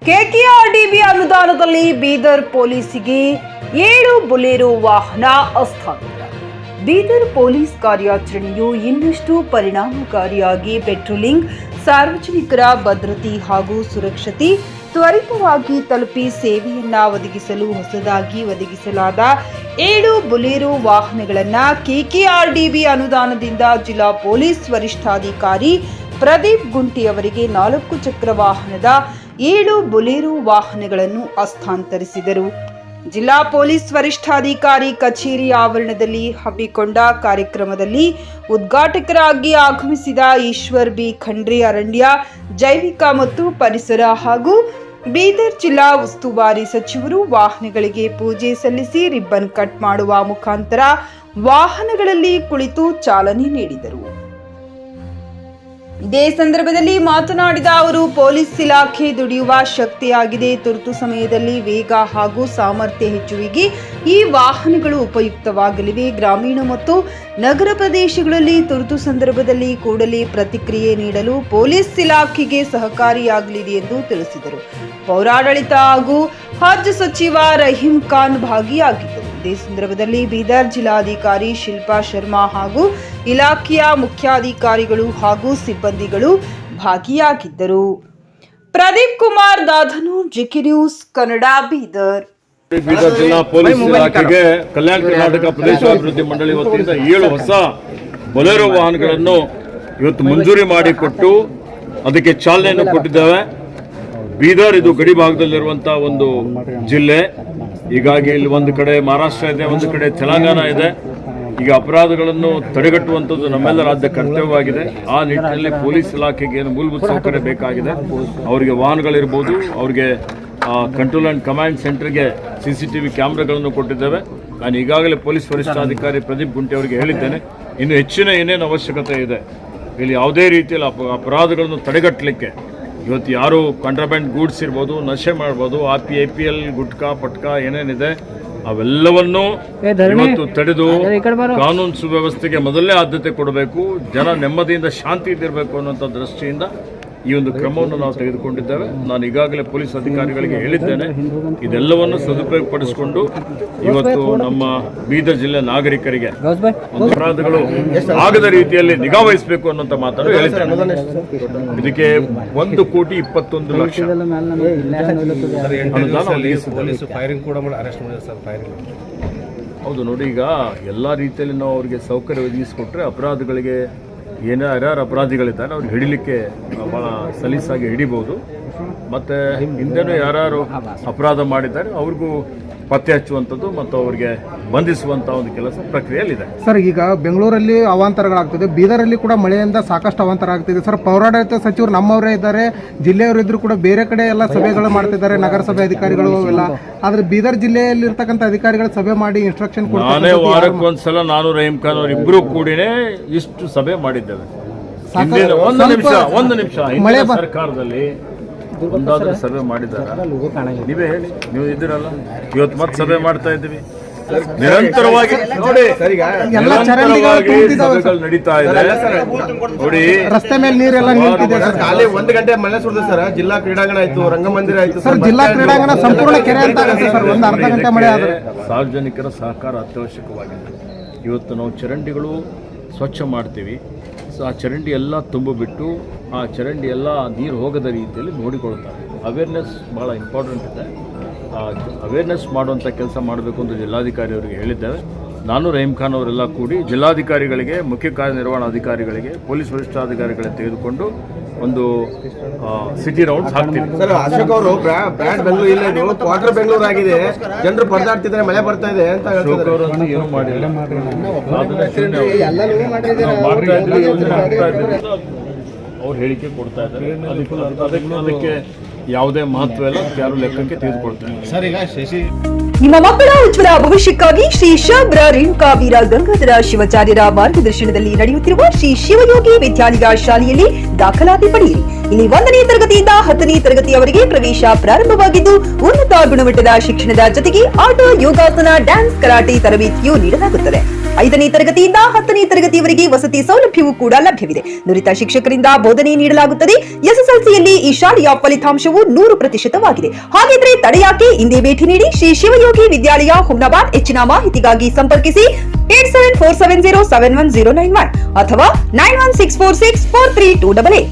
KKRDB ಅನುದಾನದಲ್ಲಿ Bidar ಪೊಲೀಸಿಗೆ 7 Bolero ವಾಹನ ಹಸ್ತಾಂತರ. ಬೀದರ್ ಪೊಲೀಸ್ ಕಾರ್ಯಾಚರಣೆಯು ಇನ್ನಷ್ಟು ಪರಿಣಾಮಕಾರಿಯಾಗಿ ಪೆಟ್ರೋಲಿಂಗ್, ಸಾರ್ವಜನಿಕರ ಭದ್ರತೆ ಹಾಗೂ ಸುರಕ್ಷತೆ ತ್ವರಿತವಾಗಿ ತಲುಪಿ ಸೇವೆಯನ್ನ ಒದಗಿಸಲು ಹೊಸದಾಗಿ ಒದಗಿಸಲಾದ 7 ಬೊಲೆರೋ ವಾಹನಗಳನ್ನು ಕೆಕೆಆರ್ಡಿಬಿ ಅನುದಾನದಿಂದ ಜಿಲ್ಲಾ ಪೊಲೀಸ್ ವರಿಷ್ಠಾಧಿಕಾರಿ ಪ್ರದೀಪ್ ಗುಂಟಿ ಅವರಿಗೆ 4 ಚಕ್ರ ವಾಹನದ 7 ಬೊಲೆರೋ ವಾಹನಗಳನ್ನು ಹಸ್ತಾಂತರಿಸಿದರು. ಜಿಲ್ಲಾ ಪೊಲೀಸ್ ವರಿಷ್ಠಾಧಿಕಾರಿ ಕಚೇರಿ ಆವರಣದಲ್ಲಿ ಹಮ್ಮಿಕೊಂಡ ಕಾರ್ಯಕ್ರಮದಲ್ಲಿ ಉದ್ಘಾಟಕರಾಗಿ ಆಗಮಿಸಿದ ಈಶ್ವರ್ ಬಿ ಖಂಡ್ರೆ ಅರಣ್ಯ, ಜೈವಿಕ ಮತ್ತು ಪರಿಸರ ಹಾಗೂ ಬೀದರ್ ಜಿಲ್ಲಾ ಉಸ್ತುವಾರಿ ಸಚಿವರು ವಾಹನಗಳಿಗೆ ಪೂಜೆ ಸಲ್ಲಿಸಿ ರಿಬ್ಬನ್ ಕಟ್ ಮಾಡುವ ಮುಖಾಂತರ ವಾಹನಗಳಲ್ಲಿ ಕುಳಿತು ಚಾಲನೆ ನೀಡಿದರು. ಇದೇ ಸಂದರ್ಭದಲ್ಲಿ ಮಾತನಾಡಿದ ಅವರು, ಪೊಲೀಸ್ ಇಲಾಖೆ ದುಡಿಯುವ ಶಕ್ತಿಯಾಗಿದೆ. ತುರ್ತು ಸಮಯದಲ್ಲಿ ವೇಗ ಹಾಗೂ ಸಾಮರ್ಥ್ಯ ಹೆಚ್ಚುವಿಗೆ ಈ ವಾಹನಗಳು ಉಪಯುಕ್ತವಾಗಲಿವೆ. ಗ್ರಾಮೀಣ ಮತ್ತು ನಗರ ಪ್ರದೇಶಗಳಲ್ಲಿ ತುರ್ತು ಸಂದರ್ಭದಲ್ಲಿ ಕೂಡಲೇ ಪ್ರತಿಕ್ರಿಯೆ ನೀಡಲು ಪೊಲೀಸ್ ಇಲಾಖೆಗೆ ಸಹಕಾರಿಯಾಗಲಿದೆ ಎಂದು ತಿಳಿಸಿದರು. ಪೌರಾಡಳಿತ ಹಾಗೂ ಹಜ್ ಸಚಿವ ರಹೀಂ ಖಾನ್ ಭಾಗಿಯಾಗಿದ್ದರು. ಇದೇ ಸಂದರ್ಭದಲ್ಲಿ ಬೀದರ್ ಜಿಲ್ಲಾಧಿಕಾರಿ ಶಿಲ್ಪಾ ಶರ್ಮಾ ಹಾಗೂ ಇಲಾಖೆಯ ಮುಖ್ಯಾಧಿಕಾರಿಗಳು ಹಾಗೂ ಸಿಬ್ಬಂದಿಗಳು ಭಾಗಿಯಾಗಿದ್ದರು. Pradeep Kumar Dadhanur, GK news Kannada, Bidar. ಬೀದರ್ ಜಿಲ್ಲಾ ಪೊಲೀಸ್ ಇಲಾಖೆಗೆ ಕಲ್ಯಾಣ ಕರ್ನಾಟಕ ಪ್ರದೇಶ ಅಭಿವೃದ್ಧಿ ಮಂಡಳಿ ವತಿಯಿಂದ 7 ಹೊಸ ಬೊಲೆರೋ ವಾಹನಗಳನ್ನು ಇವತ್ತು ಮಂಜೂರಿ ಮಾಡಿಕೊಟ್ಟು ಅದಕ್ಕೆ ಚಾಲನೆಯನ್ನು ಕೊಟ್ಟಿದ್ದೇವೆ. ಬೀದರ್ ಇದು ಗಡಿ ಭಾಗದಲ್ಲಿರುವಂತಹ ಒಂದು ಜಿಲ್ಲೆ. ಹೀಗಾಗಿ ಇಲ್ಲಿ ಒಂದು ಕಡೆ ಮಹಾರಾಷ್ಟ್ರ ಇದೆ, ಒಂದು ಕಡೆ ತೆಲಂಗಾಣ ಇದೆ. ಈಗ ಅಪರಾಧಗಳನ್ನು ತಡೆಗಟ್ಟುವಂಥದ್ದು ನಮ್ಮೆಲ್ಲರ ರಾಜ್ಯ ಕರ್ತವ್ಯವಾಗಿದೆ. ಆ ನಿಟ್ಟಿನಲ್ಲಿ ಪೊಲೀಸ್ ಇಲಾಖೆಗೆ ಏನು ಮೂಲಭೂತ ಸೌಕರ್ಯ ಬೇಕಾಗಿದೆ, ಅವರಿಗೆ ವಾಹನಗಳಿರ್ಬೋದು, ಅವರಿಗೆ ಕಂಟ್ರೋಲ್ ಆ್ಯಂಡ್ ಕಮಾಂಡ್ ಸೆಂಟರ್ಗೆ CCTV ಕ್ಯಾಮ್ರಾಗಳನ್ನು ಕೊಟ್ಟಿದ್ದೇವೆ. ನಾನು ಈಗಾಗಲೇ ಪೊಲೀಸ್ ವರಿಷ್ಠಾಧಿಕಾರಿ ಪ್ರದೀಪ್ ಗುಂಟಿ ಅವರಿಗೆ ಹೇಳಿದ್ದೇನೆ, ಇನ್ನು ಹೆಚ್ಚಿನ ಏನೇನು ಅವಶ್ಯಕತೆ ಇದೆ, ಇಲ್ಲಿ ಯಾವುದೇ ರೀತಿಯಲ್ಲಿ ಅಪರಾಧಗಳನ್ನು ತಡೆಗಟ್ಟಲಿಕ್ಕೆ ಇವತ್ತು ಯಾರು ಕಾಂಟ್ರಾಬ್ಯಾಂಡ್ ಗೂಡ್ಸ್ ಇರ್ಬೋದು, ನಶೆ ಮಾಡ್ಬೋದು, IPL ಗುಟ್ಕಾ ಪಟ್ಕಾ ಏನೇನಿದೆ ಅವೆಲ್ಲವನ್ನೂ ಇವತ್ತು ತಡೆದು ಕಾನೂನು ಸುವ್ಯವಸ್ಥೆಗೆ ಮೊದಲನೇ ಆದ್ಯತೆ ಕೊಡಬೇಕು, ಜನ ನೆಮ್ಮದಿಯಿಂದ ಶಾಂತಿಯಿಂದಿರಬೇಕು ಅನ್ನುವಂಥ ದೃಷ್ಟಿಯಿಂದ ಈ ಒಂದು ಕ್ರಮವನ್ನು ನಾವು ತೆಗೆದುಕೊಂಡಿದ್ದೇವೆ. ನಾನು ಈಗಾಗಲೇ ಪೊಲೀಸ್ ಅಧಿಕಾರಿಗಳಿಗೆ ಹೇಳಿದ್ದೇನೆ, ಇದೆಲ್ಲವನ್ನು ಸದುಪಯೋಗಪಡಿಸಿಕೊಂಡು ಇವತ್ತು ನಮ್ಮ ಬೀದರ್ ಜಿಲ್ಲೆ ನಾಗರಿಕರಿಗೆ ಒಂದು ಅಪರಾಧಗಳು ಆಗದ ರೀತಿಯಲ್ಲಿ ನಿಗಾ ವಹಿಸಬೇಕು ಅನ್ನುವಂಥ ಮಾತನ್ನು ಹೇಳಿದ್ದೇನೆ. ಇದಕ್ಕೆ 1,21,00,000 ಹೌದು ನೋಡಿ. ಈಗ ಎಲ್ಲ ರೀತಿಯಲ್ಲಿ ನಾವು ಅವರಿಗೆ ಸೌಕರ್ಯ ಒದಗಿಸಿಕೊಟ್ರೆ ಅಪರಾಧಗಳಿಗೆ ಯಾರ್ಯಾರು ಅಪರಾಧಿಗಳಿದ್ದಾರೆ ಅವ್ರಿಗೆ ಹಿಡಿಲಿಕ್ಕೆ ಭಾಳ ಸಲೀಸಾಗಿ ಹಿಡಿಬೋದು. ಮತ್ತು ಹಿಂದೆನೂ ಯಾರ್ಯಾರು ಅಪರಾಧ ಮಾಡಿದ್ದಾರೆ ಅವ್ರಿಗೂ ಪತ್ತೆ ಹಚ್ಚುವಂಥದ್ದು ಮತ್ತು ಅವರಿಗೆ ಬಂಧಿಸುವಂಥ ಒಂದು ಕೆಲಸ ಪ್ರಕ್ರಿಯೆಯಲ್ಲಿದೆ. ಸರ್, ಈಗ ಬೆಂಗಳೂರಲ್ಲಿ ಅವಾಂತರಗಳಾಗ್ತಿದೆ, ಬೀದರಲ್ಲಿ ಕೂಡ ಮಳೆಯಿಂದ ಸಾಕಷ್ಟು ಅವಾಂತರ ಆಗ್ತಿದೆ. ಸರ್, ಪೌರಾಡಳಿತ ಸಚಿವರು ನಮ್ಮವರೇ ಇದ್ದಾರೆ, ಜಿಲ್ಲೆಯವರು ಇದ್ರು ಕೂಡ ಬೇರೆ ಕಡೆ ಎಲ್ಲ ಸಭೆಗಳು ಮಾಡ್ತಿದ್ದಾರೆ, ನಗರಸಭೆ ಅಧಿಕಾರಿಗಳು ಎಲ್ಲ. ಆದರೆ ಬೀದರ್ ಜಿಲ್ಲೆಯಲ್ಲಿ ಇರ್ತಕ್ಕಂಥ ಅಧಿಕಾರಿಗಳು ಸಭೆ ಮಾಡಿ ಇನ್ಸ್ಟ್ರಕ್ಷನ್ ಕೊಡ್ತಾರೆ. ನಾನೇ ವಾರಕ್ಕೊಂದ್ಸಲ ನಾನು ರಹೀಂ ಖಾನ್ ಅವರು ಇಬ್ಬರು ಕೂಡಿನೇ ಇಷ್ಟು ಸಭೆ ಮಾಡಿದ್ದೇವೆ. ಒಂದು ನಿಮಿಷ ಮಳೆ ಸರ್ಕಾರದಲ್ಲಿ ಒಂದಾದ್ರೂ ಸಭೆ ಮಾಡಿದ್ದಾರೆ, ನೀವೇ ಹೇಳಿ. ನೀವು ಇದ್ದೀರಲ್ಲ, ಇವತ್ತು ಮತ್ತೆ ಸಭೆ ಮಾಡ್ತಾ ಇದ್ದೀವಿ. ನಿರಂತರವಾಗಿ ನೋಡಿ, ಸಭೆಗಳು ನಡೀತಾ ಇದೆ ನೋಡಿ. ರಸ್ತೆ ಮೇಲೆ ನೀರೆಲ್ಲ ನಿಂತಿದೆ. ಖಾಲಿ 1 ಗಂಟೆ ಮಳೆ ಸುರಿದ ಸರ್. ಜಿಲ್ಲಾ ಕ್ರೀಡಾಂಗಣ ಆಯ್ತು, ರಂಗಮಂದಿರ ಆಯ್ತು ಸರ್. ಜಿಲ್ಲಾ ಕ್ರೀಡಾಂಗಣ ಸಂಪೂರ್ಣ ಕೆರೆ ಅಂತ ಆಗುತ್ತೆ ಸರ್. ಒಂದು ಅರ್ಧ ಗಂಟೆ ಮಳೆ ಆದರೆ ಸಾರ್ವಜನಿಕರ ಸಹಕಾರ ಅತ್ಯವಶ್ಯಕವಾಗಿದೆ. ಇವತ್ತು ನಾವು ಚರಂಡಿಗಳು ಸ್ವಚ್ಛ ಮಾಡ್ತೀವಿ, ಆ ಚರಂಡಿ ಎಲ್ಲ ತುಂಬಿಬಿಟ್ಟು ಆ ಚರಂಡಿ ಎಲ್ಲ ನೀರು ಹೋಗದ ರೀತಿಯಲ್ಲಿ ನೋಡಿಕೊಳ್ತಾರೆ. ಅವೇರ್ನೆಸ್ ಭಾಳ ಇಂಪಾರ್ಟೆಂಟ್ ಇದೆ. ಅವೇರ್ನೆಸ್ ಮಾಡುವಂಥ ಕೆಲಸ ಮಾಡಬೇಕು ಅಂತ ಜಿಲ್ಲಾಧಿಕಾರಿ ಅವರಿಗೆ ಹೇಳಿದ್ದೇವೆ. ನಾನು ರಹೀಂ ಖಾನ್ ಅವರೆಲ್ಲ ಕೂಡಿ ಜಿಲ್ಲಾಧಿಕಾರಿಗಳಿಗೆ, ಮುಖ್ಯ ಕಾರ್ಯನಿರ್ವಹಣಾಧಿಕಾರಿಗಳಿಗೆ, ಪೊಲೀಸ್ ವರಿಷ್ಠಾಧಿಕಾರಿಗಳಿಗೆ ತೆಗೆದುಕೊಂಡು ಒಂದು ಸಿಟಿ ರೌಂಡ್ ಹಾಕ್ತೀವಿ. ಸರ್, ಅಶೋಕ್ ಅವರು ಬ್ರ್ಯಾಂಡ್ ಬೆಂಗಳೂರು ಇಲ್ಲ, ಇದು ಕ್ವಾರ್ಟರ್ ಬೆಂಗಳೂರು ಆಗಿದೆ, ಜನರು ಪರದಾಡ್ತಿದ್ದಾರೆ, ಮಳೆ ಬರ್ತಾ ಇದೆ ಅಂತ ಅಶೋಕ್ ಅವರಂತೂ ಏನೂ ಮಾಡಿಲ್ಲ. ಅವ್ರು ಹೇಳಿಕೆ ಕೊಡ್ತಾ ಇದ್ದಾರೆ, ಅದಕ್ಕೆ ಯಾವುದೇ ಮಹತ್ವ ಇಲ್ಲ, ಯಾರು ಲೆಕ್ಕಕ್ಕೆ ತೆಗೆದುಕೊಳ್ತಾರೆ. ಸರ್, ಈಗ ಶಶಿ ನಿಮ್ಮ ಮಕ್ಕಳ ಉಜ್ವಲ ಭವಿಷ್ಯಕ್ಕಾಗಿ ಶ್ರೀ ಶಾಬ್ರ ರೇಣುಕಾ ವೀರ ಗಂಗಾಧರ ಶಿವಾಚಾರ್ಯರ ಮಾರ್ಗದರ್ಶನದಲ್ಲಿ ನಡೆಯುತ್ತಿರುವ ಶ್ರೀ ಶಿವಯೋಗಿ ವಿದ್ಯಾಲಯ ಶಾಲೆಯಲ್ಲಿ ದಾಖಲಾತಿ ಪಡೆಯಿರಿ. ಇಲ್ಲಿ 1ನೇ ತರಗತಿಯಿಂದ 10ನೇ ತರಗತಿಯವರೆಗೆ ಪ್ರವೇಶ ಪ್ರಾರಂಭವಾಗಿದ್ದು, ಉನ್ನತ ಗುಣಮಟ್ಟದ ಶಿಕ್ಷಣದ ಜೊತೆಗೆ ಆಟ, ಯೋಗಾಸನ, ಡ್ಯಾನ್ಸ್, ಕರಾಟೆ ತರಬೇತಿಯೂ ನೀಡಲಾಗುತ್ತದೆ. 5ನೇ ತರಗತಿಯಿಂದ 10ನೇ ತರಗತಿಯವರೆಗೆ ವಸತಿ ಸೌಲಭ್ಯವೂ ಕೂಡ ಲಭ್ಯವಿದೆ. ನುರಿತ ಶಿಕ್ಷಕರಿಂದ ಬೋಧನೆ ನೀಡಲಾಗುತ್ತದೆ. ಎಸ್ಎಸ್ಎಲ್ಸಿಯಲ್ಲಿ ಈ ಶಾಲೆಯ ಫಲಿತಾಂಶವು 100%ವಾಗಿದೆ. ಹಾಗಿದ್ರೆ ತಡೆಯಾಕೆ? ಇಂದೇ ಭೇಟಿ ನೀಡಿ ಶ್ರೀ ಶಿವಯೋಗಿ ವಿದ್ಯಾಲಯ ಹುಮ್ನಾಬಾದ್. ಹೆಚ್ಚಿನ ಮಾಹಿತಿಗಾಗಿ ಸಂಪರ್ಕಿಸಿ 8747071091 ಅಥವಾ 9164643288.